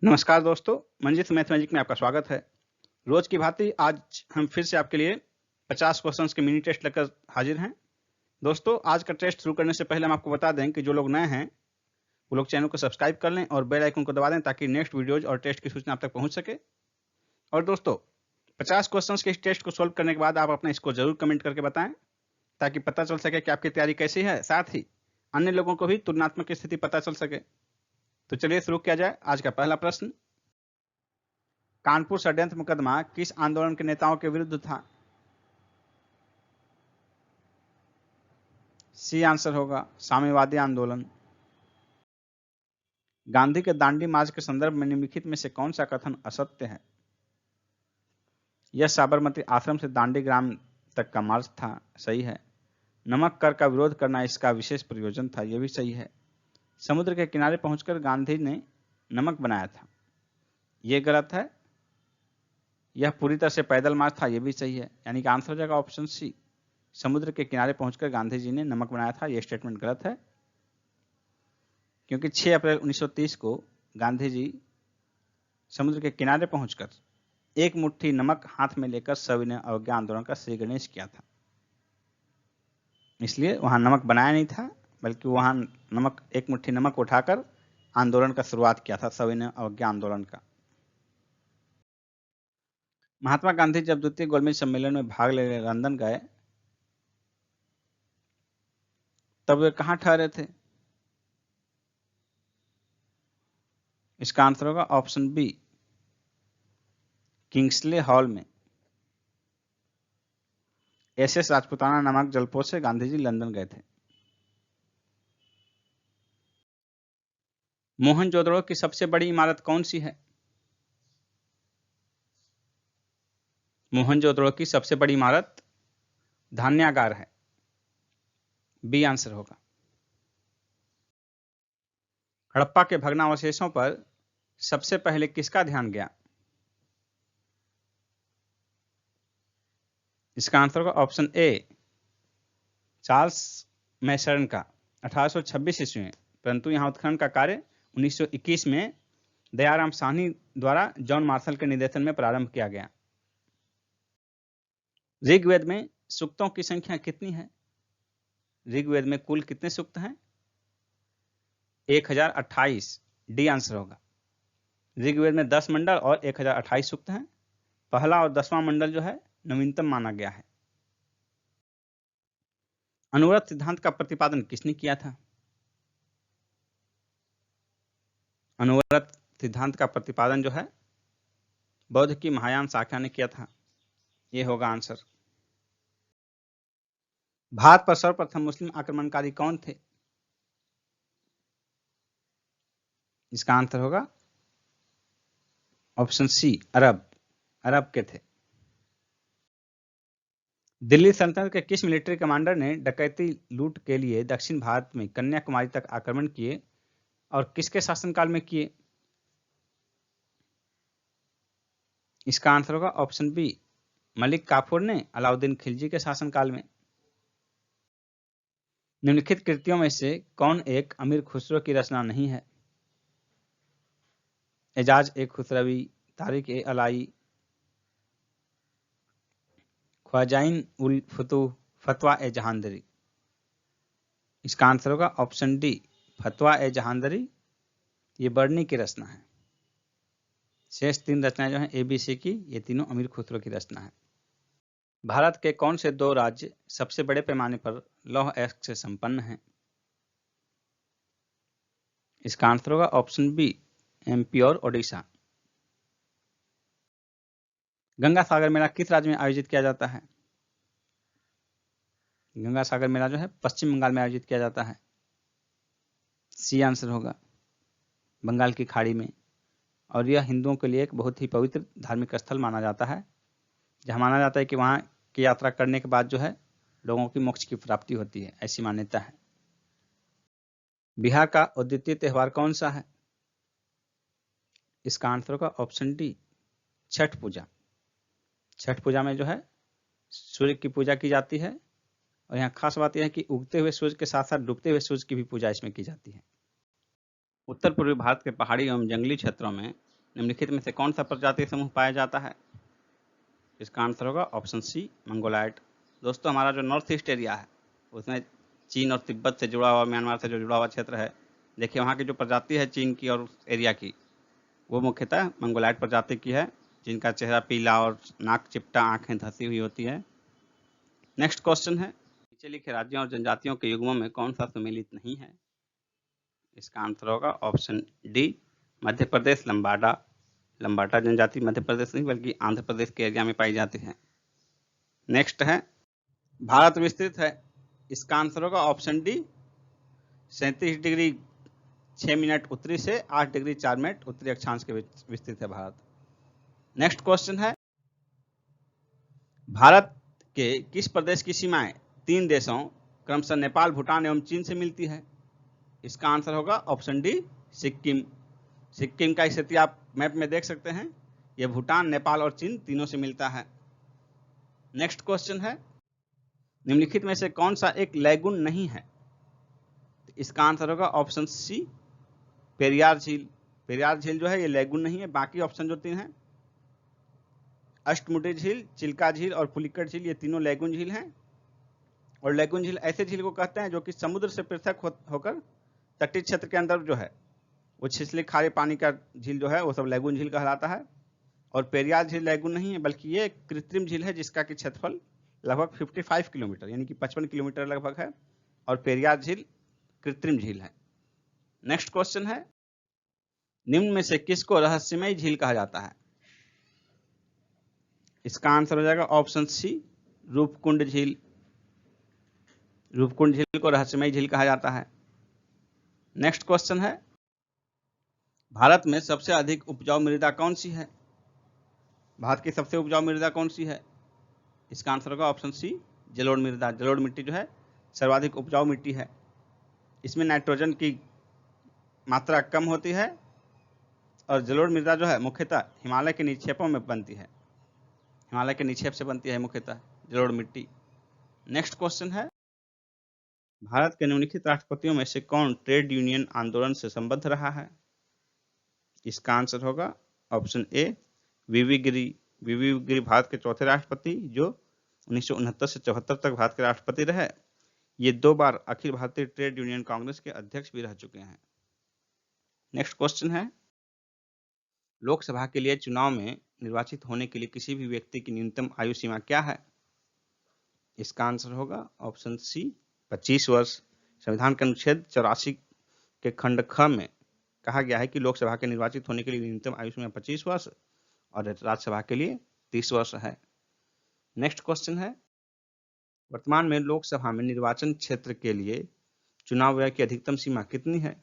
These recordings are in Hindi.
नमस्कार दोस्तों, मंजित मैथमेटिक में आपका स्वागत है। रोज की भांति आज हम फिर से आपके लिए 50 क्वेश्चंस के मिनी टेस्ट लेकर हाजिर हैं। दोस्तों, आज का टेस्ट शुरू करने से पहले हम आपको बता दें कि जो लोग नए हैं वो लोग चैनल को सब्सक्राइब कर लें और बेल आइकन को दबा दें ताकि नेक्स्ट वीडियोज और टेस्ट की सूचना आप तक पहुंच सके। और दोस्तों, 50 क्वेश्चंस के इस टेस्ट को सोल्व करने के बाद आप अपने इसको जरूर कमेंट करके बताएं ताकि पता चल सके कि आपकी तैयारी कैसी है, साथ ही अन्य लोगों को भी तुलनात्मक स्थिति पता चल सके। तो चलिए शुरू किया जाए। आज का पहला प्रश्न, कानपुर षड्यंत्र मुकदमा किस आंदोलन के नेताओं के विरुद्ध था? सी आंसर होगा साम्यवादी आंदोलन। गांधी के दांडी मार्च के संदर्भ में निम्नलिखित में से कौन सा कथन असत्य है? यह साबरमती आश्रम से दांडी ग्राम तक का मार्च था, सही है। नमक कर का विरोध करना इसका विशेष प्रयोजन था, यह भी सही है। समुद्र के किनारे पहुंचकर गांधी ने नमक बनाया था, यह गलत है। यह पूरी तरह से पैदल मार्च था, यह भी सही है। यानी कि आंसर हो जाएगा ऑप्शन सी, समुद्र के किनारे पहुंचकर गांधी जी ने नमक बनाया था। यह स्टेटमेंट गलत है, क्योंकि 6 अप्रैल 1930 को गांधी जी समुद्र के किनारे पहुंचकर एक मुट्ठी नमक हाथ में लेकर सविनय अवज्ञा आंदोलन का श्री गणेश किया था। इसलिए वहां नमक बनाया नहीं था, बल्कि वहां एक मुट्ठी नमक उठाकर आंदोलन का शुरुआत किया था, सविनय अवज्ञा आंदोलन का। महात्मा गांधी जब द्वितीय गोलमेज सम्मेलन में भाग लेने लंदन गए तब वे कहां ठहरे थे? इसका आंसर होगा ऑप्शन बी, किंग्सले हॉल में। एसएस राजपुताना नामक जलपोत से गांधी जी लंदन गए थे। मोहनजोदड़ो की सबसे बड़ी इमारत कौन सी है? मोहनजोदड़ो की सबसे बड़ी इमारत धान्यागार है, बी आंसर होगा। हड़प्पा के भग्नावशेषों पर सबसे पहले किसका ध्यान गया? इसका आंसर होगा ऑप्शन ए, चार्ल्स मैसर्न का 1826 ईस्वी में। परंतु यहां उत्खनन का कार्य 1921 में दयाराम साहनी द्वारा जॉन मार्शल के निर्देशन में प्रारंभ किया गया। ऋग्वेद में सूक्तों की संख्या कितनी है? ऋग्वेद में कुल कितने सूक्त हैं? 1028, डी आंसर होगा। ऋग्वेद में 10 मंडल और 1028 सूक्त हैं। पहला और 10वां मंडल जो है नवीनतम माना गया है। अनुव्रत सिद्धांत का प्रतिपादन किसने किया था? अनुव्रत सिद्धांत का प्रतिपादन जो है बौद्ध की महायान शाखा ने किया था, यह होगा आंसर। भारत पर सर्वप्रथम मुस्लिम आक्रमणकारी कौन थे? इसका आंसर होगा ऑप्शन सी, अरब के थे। दिल्ली सल्तनत के किस मिलिट्री कमांडर ने डकैती लूट के लिए दक्षिण भारत में कन्याकुमारी तक आक्रमण किए और किसके शासनकाल में किए? इसका आंसर होगा ऑप्शन बी, मलिक काफूर ने अलाउद्दीन खिलजी के शासनकाल में। निम्नलिखित कृतियों में से कौन एक अमीर खुसरो की रचना नहीं है? एजाज ए खुसरवी, तारिक ए अलाई, ख्वाजाइन उल फतूह, फतवा ए जहांदरी। इसका आंसर होगा ऑप्शन डी, फतवा ए जहांदरी। ये बर्नी की रचना है। शेष 3 रचनाएं जो हैं एबीसी की, ये तीनों अमीर खुसरो की रचना है। भारत के कौन से 2 राज्य सबसे बड़े पैमाने पर लौह अयस्क से संपन्न हैं? इसका आंसर होगा ऑप्शन बी, एमपी और ओडिशा। गंगा सागर मेला किस राज्य में आयोजित किया जाता है? गंगा सागर मेला जो है पश्चिम बंगाल में आयोजित किया जाता है, सी आंसर होगा, बंगाल की खाड़ी में। और यह हिंदुओं के लिए एक बहुत ही पवित्र धार्मिक स्थल माना जाता है, जहां माना जाता है कि वहां की यात्रा करने के बाद जो है लोगों की मोक्ष की प्राप्ति होती है, ऐसी मान्यता है। बिहार का अद्वितीय त्योहार कौन सा है? इसका आंसर होगा ऑप्शन डी, छठ पूजा। छठ पूजा में जो है सूर्य की पूजा की जाती है, और यहाँ खास बात यह है कि उगते हुए सूर्य के साथ साथ डूबते हुए सूर्य की भी पूजा इसमें की जाती है। उत्तर पूर्वी भारत के पहाड़ी एवं जंगली क्षेत्रों में निम्नलिखित में से कौन सा प्रजाति समूह पाया जाता है? इसका आंसर होगा ऑप्शन सी मंगोलाइट। दोस्तों हमारा जो नॉर्थ ईस्ट एरिया है उसमें चीन और तिब्बत से जुड़ा हुआ, म्यांमार से जो जुड़ा हुआ क्षेत्र है, देखिए वहाँ की जो प्रजाति है चीन की और उस एरिया की, वो मुख्यतः मंगोलाइट प्रजाति की है, जिनका चेहरा पीला और नाक चिपटा, आंखें धसी हुई होती है। नेक्स्ट क्वेश्चन है, नीचे लिखे राज्यों और जनजातियों के युग्मों में कौन सा सम्मिलित नहीं है? इसका आंसर होगा ऑप्शन डी मध्य प्रदेश लंबाडा। लंबाडा जनजाति मध्य प्रदेश नहीं बल्कि आंध्र प्रदेश के एरिया में पाई जाती है। नेक्स्ट है, भारत विस्तृत है। इसका आंसर होगा ऑप्शन डी 37 डिग्री 6 मिनट उत्तरी से 8 डिग्री 4 मिनट उत्तरी अक्षांश के विस्तृत है भारत। नेक्स्ट क्वेश्चन है, भारत के किस प्रदेश की सीमाएं 3 देशों क्रमशः नेपाल, भूटान एवं चीन से मिलती है? इसका आंसर होगा ऑप्शन डी सिक्किम। सिक्किम का स्थिति आप मैप में देख सकते हैं, यह भूटान, नेपाल और चीन तीनों से मिलता है। नेक्स्ट क्वेश्चन है, निम्नलिखित में से कौन सा एक लैगून नहीं है? इसका आंसर होगा ऑप्शन सी पेरियार झील। पेरियार झील जो है ये लैगून नहीं है। बाकी ऑप्शन जो 3 हैं, अष्टमुडी झील, चिल्का झील और पुलिकट झील, ये तीनों लैगून झील हैं। और लैगून झील ऐसे झील को कहते हैं जो कि समुद्र से पृथक होकर तटीय क्षेत्र के अंदर जो है वो छिछले खारे पानी का झील जो है वो सब लैगून झील कहलाता है। और पेरियार झील लैगून नहीं है बल्कि ये कृत्रिम झील है, जिसका कि क्षेत्रफल लगभग 55 किलोमीटर यानी कि 55 किलोमीटर लगभग है, और पेरियार झील कृत्रिम झील है। नेक्स्ट क्वेश्चन है, निम्न में से किसको रहस्यमयी झील कहा जाता है? इसका आंसर हो जाएगा ऑप्शन सी रूपकुंड झील। रूपकुंड झील को रहस्यमयी झील कहा जाता है। नेक्स्ट क्वेश्चन है, भारत में सबसे अधिक उपजाऊ मृदा कौन सी है? भारत की सबसे उपजाऊ मृदा कौन सी है? इसका आंसर होगा ऑप्शन सी जलोढ़ मृदा। जलोढ़ मिट्टी जो है सर्वाधिक उपजाऊ मिट्टी है। इसमें नाइट्रोजन की मात्रा कम होती है और जलोढ़ मृदा जो है मुख्यतः हिमालय के निक्षेपों में बनती है। हिमालय के निक्षेप से बनती है मुख्यतः जलोढ़ मिट्टी। नेक्स्ट क्वेश्चन है, भारत के निम्नलिखित राष्ट्रपतियों में से कौन ट्रेड यूनियन आंदोलन से संबद्ध रहा है? इसका आंसर होगा ऑप्शन ए वीवी गिरी। वीवी गिरी भारत के चौथे राष्ट्रपति जो 1969 से 74 तक भारत के राष्ट्रपति रहे। ये 2 बार अखिल भारतीय ट्रेड यूनियन कांग्रेस के अध्यक्ष भी रह चुके हैं। नेक्स्ट क्वेश्चन है, लोकसभा के लिए चुनाव में निर्वाचित होने के लिए किसी भी व्यक्ति की न्यूनतम आयु सीमा क्या है? इसका आंसर होगा ऑप्शन सी 25 वर्ष। संविधान के अनुच्छेद 84 के खंड ख में कहा गया है कि लोकसभा के निर्वाचित होने के लिए न्यूनतम आयु सीमा 25 वर्ष और राज्यसभा के लिए 30 वर्ष है। नेक्स्ट क्वेश्चन है, वर्तमान में लोकसभा में निर्वाचन क्षेत्र के लिए चुनाव व्यय की अधिकतम सीमा कितनी है?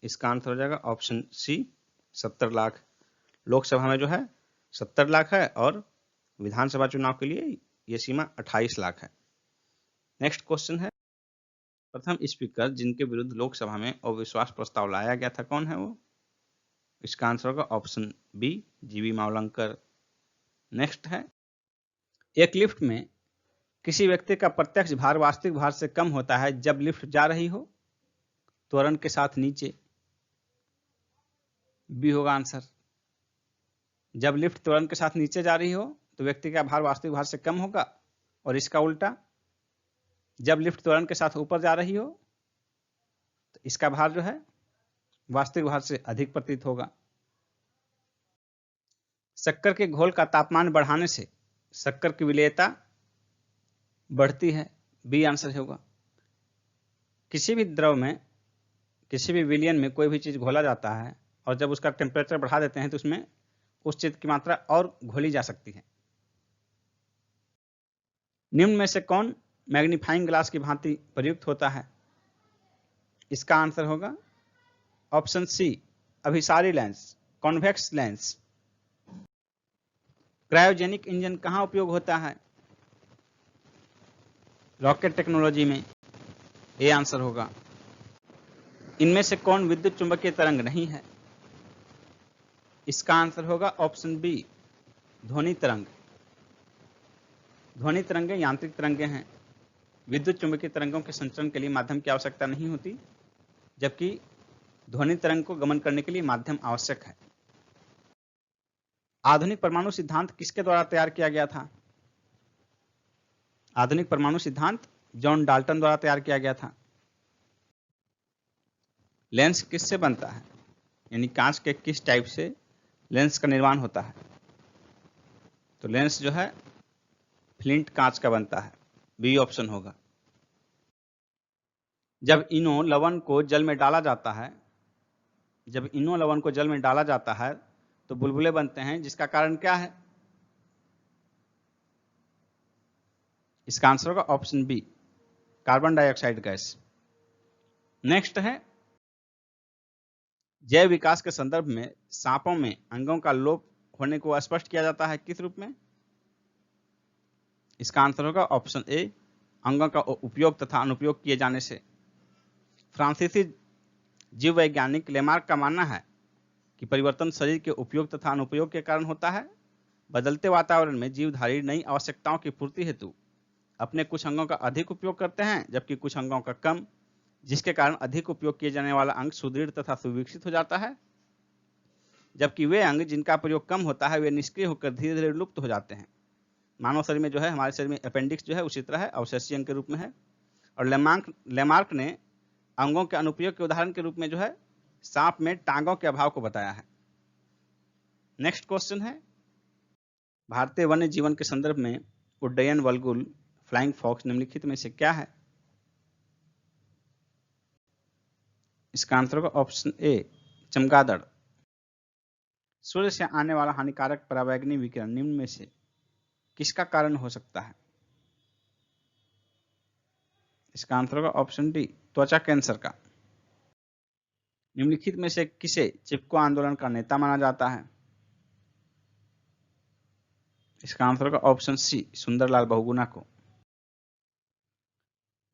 इसका आंसर हो जाएगा ऑप्शन सी 70 लाख। लोकसभा में जो है 70 लाख है और विधानसभा चुनाव के लिए यह सीमा 28 लाख है। नेक्स्ट क्वेश्चन है, प्रथम स्पीकर जिनके विरुद्ध लोकसभा में अविश्वास प्रस्ताव लाया गया था कौन है वो? इसका आंसर होगा ऑप्शन बी जीवी मावलंकर। नेक्स्ट है, एक लिफ्ट में किसी व्यक्ति का प्रत्यक्ष भार वास्तविक भार से कम होता है जब लिफ्ट जा रही हो, त्वरण के साथ नीचे। बी होगा आंसर। जब लिफ्ट त्वरण के साथ नीचे जा रही हो तो व्यक्ति का भार वास्तविक भार से कम होगा, और इसका उल्टा जब लिफ्ट त्वरण के साथ ऊपर जा रही हो तो इसका भार जो है वास्तविक भार से अधिक प्रतीत होगा। शक्कर के घोल का तापमान बढ़ाने से शक्कर की विलेयता बढ़ती है। बी आंसर होगा। किसी भी द्रव में, किसी भी विलयन में कोई भी चीज घोला जाता है और जब उसका टेम्परेचर बढ़ा देते हैं तो उसमें उस चीज की मात्रा और घोली जा सकती है। निम्न में से कौन मैग्नीफाइंग ग्लास की भांति प्रयुक्त होता है? इसका आंसर होगा ऑप्शन सी अभिसारी lens, convex lens. Cryogenic engine कहां उपयोग होता है? रॉकेट टेक्नोलॉजी में। ए आंसर होगा। इनमें से कौन विद्युत चुंबकीय तरंग नहीं है? इसका आंसर होगा ऑप्शन बी ध्वनि तरंग। ध्वनि तरंगें यांत्रिक तरंगें हैं। विद्युत चुंबकीय तरंगों के संचरण के लिए माध्यम की आवश्यकता नहीं होती, जबकि ध्वनि तरंग को गमन करने के लिए माध्यम आवश्यक है। आधुनिक परमाणु सिद्धांत किसके द्वारा तैयार किया गया था? आधुनिक परमाणु सिद्धांत जॉन डाल्टन द्वारा तैयार किया गया था। लेंस किससे बनता है, यानी कांच के किस टाइप से लेंस का निर्माण होता है? तो लेंस जो है फ्लिंट कांच का बनता है, बी ऑप्शन होगा। जब इनो लवण को जल में डाला जाता है, जब इनो लवण को जल में डाला जाता है तो बुलबुले बनते हैं, जिसका कारण क्या है? इसका आंसर होगा option B, carbon dioxide gas. Next है, जैव विकास के संदर्भ में सांपों में अंगों का लोप होने को स्पष्ट किया जाता है किस रूप में? इसका आंसर होगा ऑप्शन ए, अंगों का उपयोग तथा अनुपयोग किए जाने से। फ्रांसीसी जीव वैज्ञानिक लेमार्क का मानना है कि परिवर्तन शरीर के उपयोग तथा अनुपयोग के कारण होता है। बदलते वातावरण में जीवधारी नई आवश्यकताओं की पूर्ति हेतु अपने कुछ अंगों का अधिक उपयोग करते हैं, जबकि कुछ अंगों का कम, जिसके कारण अधिक उपयोग किए जाने वाला अंग सुदृढ़ तथा सुविकसित हो जाता है, जबकि वे अंग जिनका प्रयोग कम होता है वे निष्क्रिय होकर धीरे धीरे लुप्त हो जाते हैं। मानव शरीर में जो है, हमारे शरीर में अपेंडिक्स जो है उसी तरह है, अवशेषीय अंग के रूप में है। और लेमार्क ने अंगों के अनुपयोग के उदाहरण के रूप में जो है सांप में टांगों के अभाव को बताया है। नेक्स्ट क्वेश्चन है, भारतीय वन्य जीवन के संदर्भ में उड्डयन वल्गुल फ्लाइंग फॉक्स निम्नलिखित में से क्या है? इसका आंसर होगा ऑप्शन ए, चमगादड़। सूर्य से आने वाला हानिकारक पराबैंगनी विकिरण निम्न में से किसका कारण हो सकता है? इसका आंसर होगा ऑप्शन डी, त्वचा कैंसर का। निम्नलिखित में से किसे चिपको आंदोलन का नेता माना जाता है? इसका आंसर होगा ऑप्शन सी, सुंदरलाल बहुगुणा को।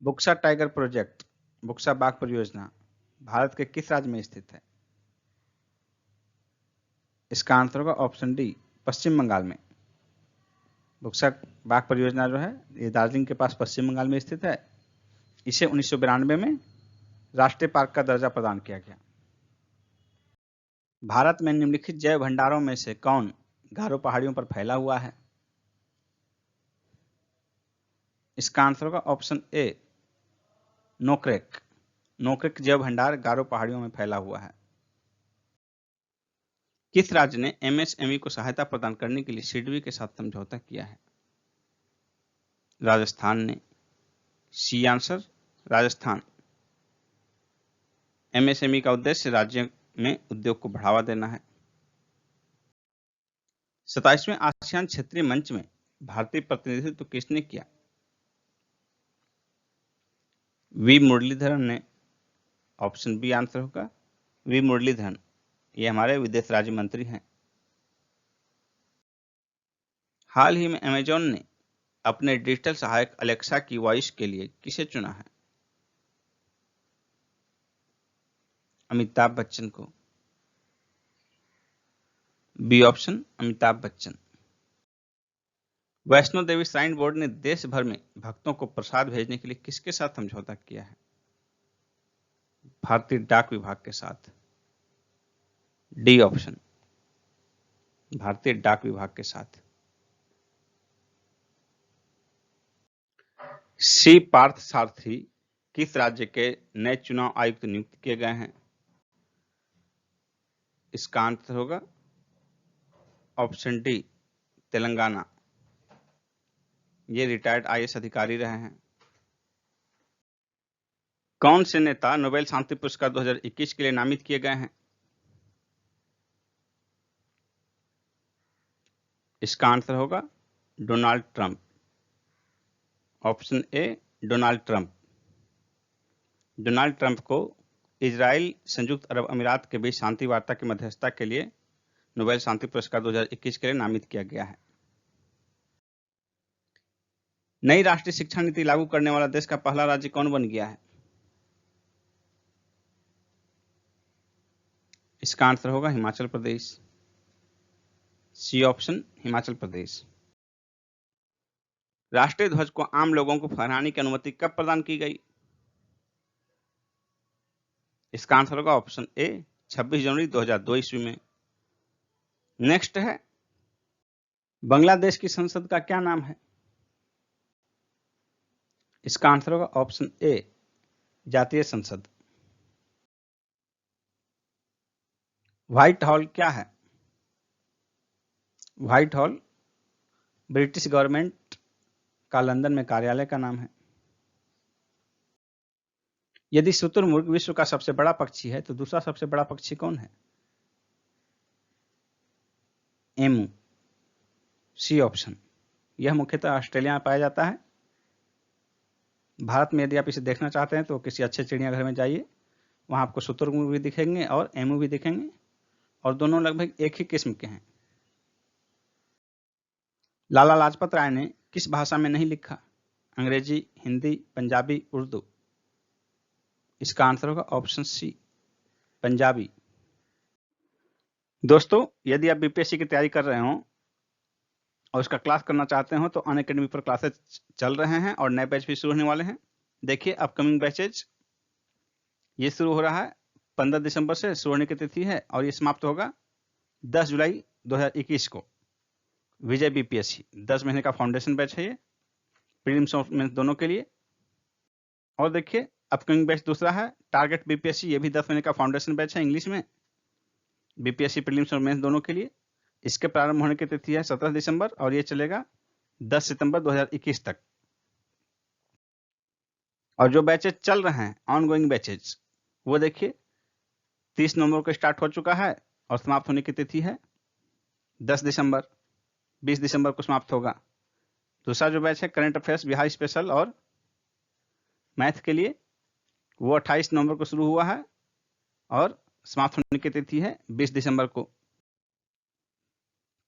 बुक्सा टाइगर प्रोजेक्ट, बुक्सा बाघ परियोजना भारत के किस राज्य में स्थित है? इसका आंसर होगा ऑप्शन डी, पश्चिम बंगाल में। बुक्सा बाघ परियोजना जो है ये दार्जिलिंग के पास पश्चिम बंगाल में स्थित है। इसे 1992 में राष्ट्रीय पार्क का दर्जा प्रदान किया गया। भारत में निम्नलिखित जैव भंडारों में से कौन गारो पहाड़ियों पर फैला हुआ है? इसका आंसर होगा ऑप्शन ए, नोक्रेक। नोक्रेक जैव भंडार गारो पहाड़ियों में फैला हुआ है। किस राज्य ने एमएसएमई को सहायता प्रदान करने के लिए सिडबी के साथ समझौता किया है? राजस्थान ने। C answer, Rajasthan. एमएसएमई का उद्देश्य राज्य में उद्योग को बढ़ावा देना है। 27वें आसियान क्षेत्रीय मंच में भारतीय प्रतिनिधित्व किसने किया? वी मुरलीधरन ने। ऑप्शन बी आंसर होगा, वी मुरलीधरन। ये हमारे विदेश राज्य मंत्री हैं। हाल ही में अमेजॉन ने अपने डिजिटल सहायक अलेक्सा की वॉइस के लिए किसे चुना है? अमिताभ बच्चन को। B option, Amitabh Bachchan. Vaishno Devi shrine board ने देश भर में भक्तों को प्रसाद भेजने के लिए किसके साथ समझौता किया है? भारतीय डाक विभाग के साथ। डी ऑप्शन, भारतीय डाक विभाग के साथ। सी पार्थ सारथी किस राज्य के नए चुनाव आयुक्त नियुक्त किए गए हैं? इसका आंसर होगा ऑप्शन डी, तेलंगाना। ये रिटायर्ड आईएएस अधिकारी रहे हैं। कौन से नेता नोबेल शांति पुरस्कार 2021 के लिए नामित किए गए हैं? इसका आंसर होगा Donald Trump. Option A, Donald Trump. Donald Trump को इजराइल संयुक्त अरब अमीरात के बीच शांति वार्ता की मध्यस्थता के लिए नोबेल शांति पुरस्कार 2021 के लिए नामित किया गया है। नई राष्ट्रीय शिक्षा नीति लागू करने वाला देश का पहला राज्य कौन बन गया है? इसका आंसर होगा हिमाचल प्रदेश। C option, Himachal Pradesh. राष्ट्रीय ध्वज को आम लोगों को फहराने की अनुमति कब प्रदान की गई? इसका आंसर होगा ऑप्शन ए, 26 जनवरी 2002 ईस्वी में। नेक्स्ट है, बांग्लादेश की संसद का क्या नाम है? इसका आंसर होगा ऑप्शन ए, जातीय संसद। व्हाइट हॉल क्या है? व्हाइट हॉल ब्रिटिश गवर्नमेंट का लंदन में कार्यालय का नाम है। यदि शुतुरमुर्ग विश्व का सबसे बड़ा पक्षी है तो दूसरा सबसे बड़ा पक्षी कौन है? Emu, C option. यह मुख्यतः ऑस्ट्रेलिया में पाया जाता है। भारत में यदि आप इसे देखना चाहते हैं तो किसी अच्छे चिड़ियाघर में जाइए, वहां आपको शुतुरमुर्ग भी दिखेंगे और एमू भी दिखेंगे, और दोनों लगभग एक ही किस्म के हैं। लाला लाजपत राय ने किस भाषा में नहीं लिखा? अंग्रेजी, हिंदी, पंजाबी, उर्दू। इसका आंसर होगा ऑप्शन सी, पंजाबी। दोस्तों, यदि आप बीपीएससी की तैयारी कर रहे हो और उसका क्लास करना चाहते हो तो अनअकैडमी पर क्लासेस चल रहे हैं और नए बैच भी शुरू होने वाले हैं। देखिए, अपकमिंग बैचेज ये शुरू हो रहा है 15 दिसंबर से शुरू होने की तिथि है और ये समाप्त होगा 10 जुलाई 2021 को। विजय बीपीएससी 10 महीने का फाउंडेशन बैच है ये, प्रीलिम्स और मेंस दोनों के लिए। और देखिए, अपकमिंग बैच दूसरा है टारगेट बीपीएससी, ये भी 10 महीने का फाउंडेशन बैच है इंग्लिश में, बीपीएससी प्रीलिम्स और मेंस दोनों के लिए। इसके प्रारंभ होने की तिथि है 17 दिसंबर और ये चलेगा 10 सितंबर 2021 तक। और जो बैचेज चल रहे हैं ऑनगोइंग बैचेज, वो देखिए 30 नवंबर को स्टार्ट हो चुका है और समाप्त होने की तिथि है 10 दिसंबर, 20 दिसंबर को समाप्त होगा। दूसरा जो बैच है करंट अफेयर्स बिहार स्पेशल और मैथ के लिए, वो 28 नवंबर को शुरू हुआ है और समाप्त होने की तिथि है 20 दिसंबर को।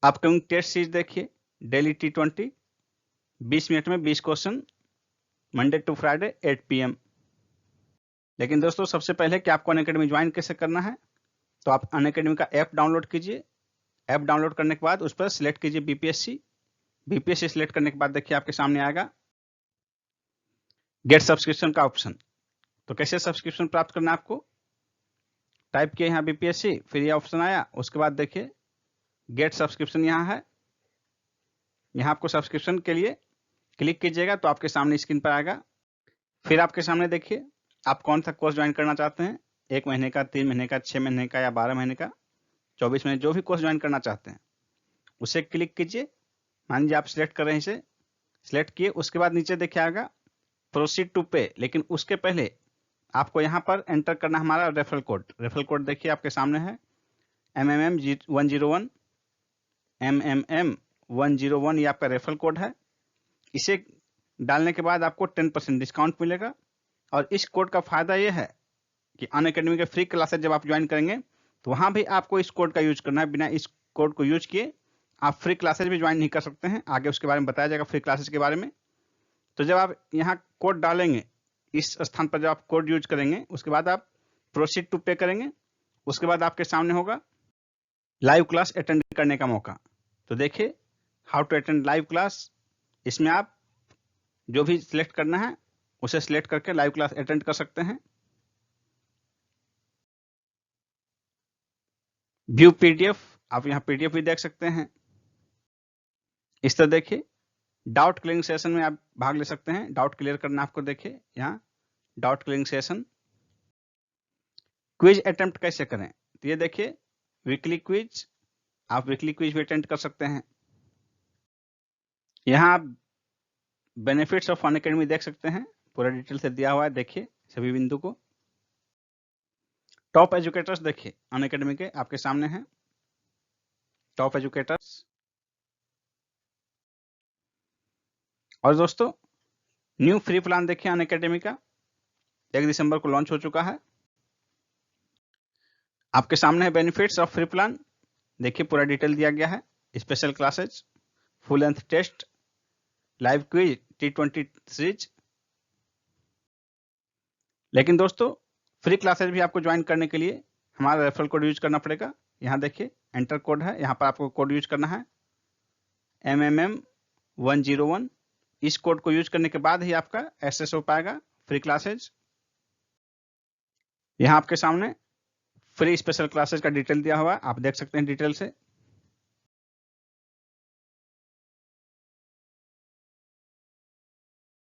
अपकमिंग टेस्ट सीरीज देखिए, डेली T20, 20 मिनट में 20 question, Monday to Friday 8 PM। लेकिन दोस्तों, सबसे पहले कि आपको अनअकैडमी ज्वाइन कैसे करना है, तो आप अनअकैडमी का ऐप डाउनलोड कीजिए। ऐप डाउनलोड करने के बाद उस पर सिलेक्ट कीजिए बीपीएससी। बीपीएससी सिलेक्ट करने के बाद देखिए आपके सामने आएगा गेट सब्सक्रिप्शन का ऑप्शन। तो कैसे सब्सक्रिप्शन प्राप्त करना है आपको, टाइप किए यहाँ बीपीएससी, फिर ये ऑप्शन आया, उसके बाद देखिए गेट सब्सक्रिप्शन यहाँ है। यहाँ आपको सब्सक्रिप्शन के लिए क्लिक कीजिएगा तो आपके सामने स्क्रीन पर आएगा। फिर आपके सामने देखिए आप कौन सा कोर्स ज्वाइन करना चाहते हैं, 1 महीने का, 3 महीने का, 6 महीने का या 12 महीने का, 24 महीने, जो भी कोर्स ज्वाइन करना चाहते हैं उसे क्लिक कीजिए। मान लीजिए आप सिलेक्ट कर रहे हैं इसे, सिलेक्ट किए, उसके बाद नीचे देखिए आएगा प्रोसीड टू पे, लेकिन उसके पहले आपको यहाँ पर एंटर करना हमारा रेफरल कोड। रेफरल कोड देखिए आपके सामने है MMM101, MMM101, ये आपका रेफरल कोड है। इसे डालने के बाद आपको 10% डिस्काउंट मिलेगा। और इस कोड का फायदा यह है कि अनअकैडमी के फ्री क्लासेस जब आप ज्वाइन करेंगे तो वहां भी आपको इस कोड का यूज करना है। बिना इस कोड को यूज किए आप फ्री क्लासेस भी ज्वाइन नहीं कर सकते हैं। आगे उसके बारे में बताया जाएगा फ्री क्लासेस के बारे में। तो जब आप यहाँ कोड डालेंगे, इस स्थान पर जब आप कोड यूज करेंगे, उसके बाद आप प्रोसीड टू पे करेंगे, उसके बाद आपके सामने होगा लाइव क्लास अटेंड करने का मौका। तो देखिए how to attend live class, इसमें आप जो भी सिलेक्ट करना है उसे सिलेक्ट करके लाइव क्लास अटेंड कर सकते हैं। व्यू पीडीएफ, आप यहाँ पीडीएफ भी देख सकते हैं। इस तरह देखिए डाउट क्लियरिंग सेशन में आप भाग ले सकते हैं। डाउट क्लियर करना आपको, देखिए यहाँ doubt clearing session. Quiz attempt कैसे करें, तो ये देखिए वीकली क्विज, आप वीकली क्विज भी अटेंड कर सकते हैं। यहाँ आप बेनिफिट्स ऑफ अनअकैडमी देख सकते हैं, पूरा डिटेल से दिया हुआ है, देखिए सभी बिंदु को। टॉप एजुकेटर्स देखिए अनअकैडमी के आपके सामने हैं, टॉप एजुकेटर्स। और दोस्तों, न्यू फ्री प्लान देखिए अनअकैडमी का 1 दिसंबर को लॉन्च हो चुका है। आपके सामने है बेनिफिट्स ऑफ फ्री प्लान, देखिए पूरा डिटेल दिया गया है। Special classes, full length test, live quiz, T20 सीरीज। लेकिन दोस्तों, फ्री क्लासेज भी आपको ज्वाइन करने के लिए हमारा रेफरल कोड यूज करना पड़ेगा। यहाँ देखिए एंटर कोड है, यहाँ पर आपको कोड यूज करना है MMM101। इस कोड को यूज करने के बाद ही आपका एक्सेस हो पाएगा फ्री क्लासेज। यहाँ आपके सामने फ्री स्पेशल क्लासेज का डिटेल दिया हुआ है, आप देख सकते हैं डिटेल से।